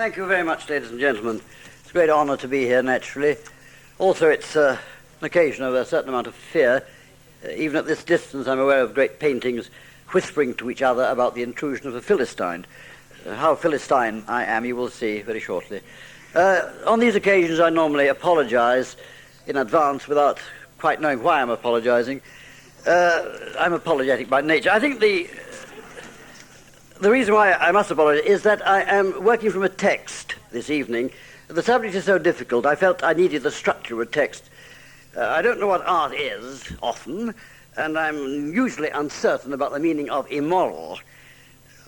Thank you very much, ladies and gentlemen. It's a great honour to be here, naturally. Also, it's an occasion of a certain amount of fear. Even at this distance, I'm aware of great paintings whispering to each other about the intrusion of a Philistine. How Philistine I am, you will see very shortly. On these occasions, I normally apologise in advance without quite knowing why I'm apologising. I'm apologetic by nature. I think the reason why I must apologise is that I am working from a text this evening. The subject is so difficult, I felt I needed the structure of a text. I don't know what art is, often, and I'm usually uncertain about the meaning of immoral.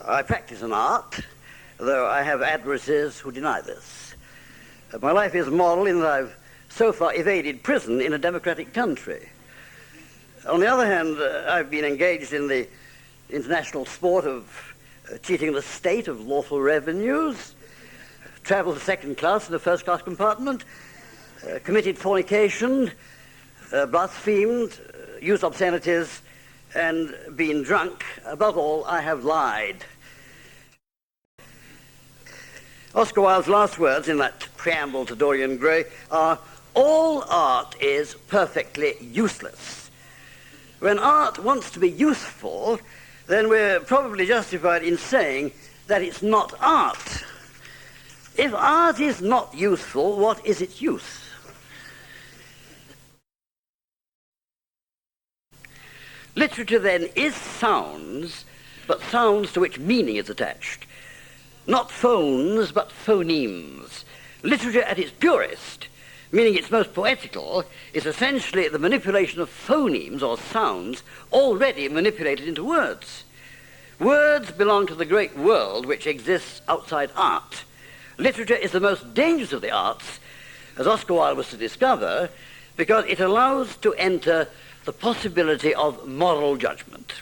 I practice an art, though I have adversaries who deny this. My life is moral in that I've so far evaded prison in a democratic country. On the other hand, I've been engaged in the international sport of cheating the state of lawful revenues, travelled second class in a first-class compartment, committed fornication, blasphemed, used obscenities, and been drunk. Above all, I have lied. Oscar Wilde's last words in that preamble to Dorian Gray are, "All art is perfectly useless." When art wants to be useful, then we're probably justified in saying that it's not art. If art is not useful, what is its use? Literature, then, is sounds, but sounds to which meaning is attached. Not phones, but phonemes. Literature at its purest, meaning its most poetical, is essentially the manipulation of phonemes, or sounds, already manipulated into words. Words belong to the great world which exists outside art. Literature is the most dangerous of the arts, as Oscar Wilde was to discover, because it allows to enter the possibility of moral judgment.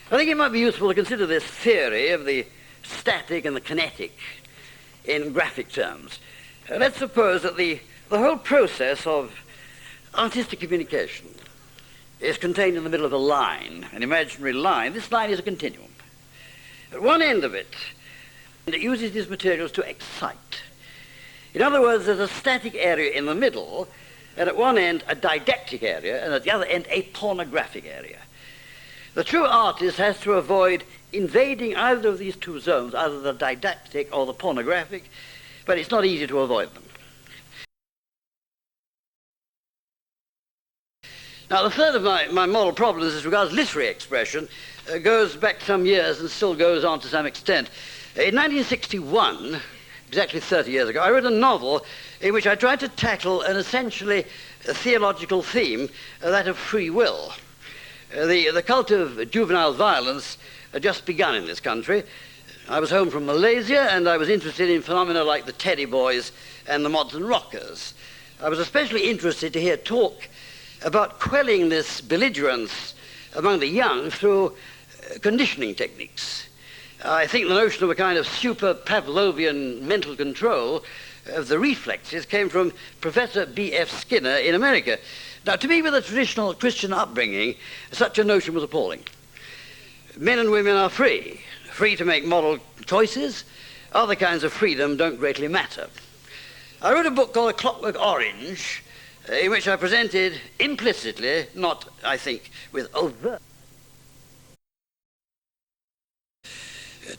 I think it might be useful to consider this theory of the static and the kinetic in graphic terms. Let's suppose that the whole process of artistic communication is contained in the middle of a line, an imaginary line. This line is a continuum. At one end of it uses these materials to excite. In other words, there's a static area in the middle, and at one end a didactic area, and at the other end a pornographic area. The true artist has to avoid invading either of these two zones, either the didactic or the pornographic, but it's not easy to avoid them. Now, the third of my moral problems as regards literary expression goes back some years and still goes on to some extent. In 1961, exactly 30 years ago, I wrote a novel in which I tried to tackle an essentially theological theme, that of free will. The cult of juvenile violence had just begun in this country. I was home from Malaysia, and I was interested in phenomena like the Teddy Boys and the Mods and Rockers. I was especially interested to hear talk about quelling this belligerence among the young through conditioning techniques. I think the notion of a kind of super Pavlovian mental control of the reflexes came from Professor B.F. Skinner in America. Now, to me, with a traditional Christian upbringing, such a notion was appalling. Men and women are free to make moral choices. Other kinds of freedom don't greatly matter. I wrote a book called A Clockwork Orange, in which I presented implicitly, not, I think, with overt.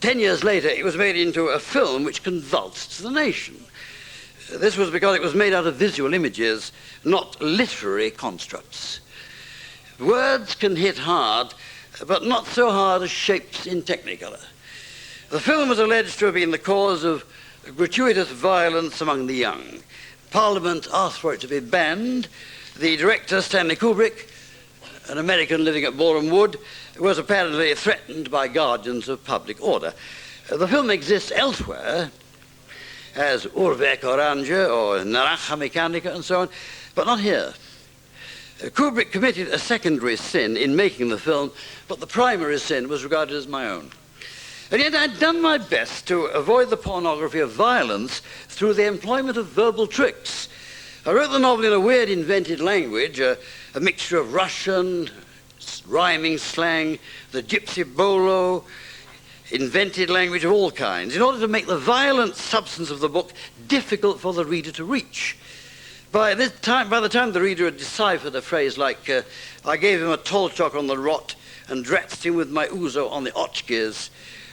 10 years later, it was made into a film which convulsed the nation. This was because it was made out of visual images, not literary constructs. Words can hit hard, but not so hard as shapes in Technicolor. The film was alleged to have been the cause of gratuitous violence among the young. Parliament asked for it to be banned. The director, Stanley Kubrick, an American living at Boreham Wood, was apparently threatened by guardians of public order. The film exists elsewhere as Urwek Orange or Naranja Mechanica and so on, but not here. Kubrick committed a secondary sin in making the film, but the primary sin was regarded as my own. And yet I'd done my best to avoid the pornography of violence through the employment of verbal tricks. I wrote the novel in a weird invented language, a mixture of Russian, rhyming slang, the gypsy bolo. invented language of all kinds in order to make the violent substance of the book difficult for the reader to reach. By the time the reader had deciphered a phrase like, I gave him a Tolchok on the rot and dratted him with my ouzo on the otchkes,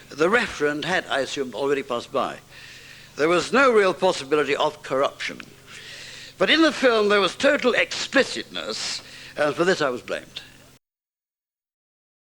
the referent had, I assumed, already passed by. There was no real possibility of corruption. But in the film there was total explicitness, and for this I was blamed.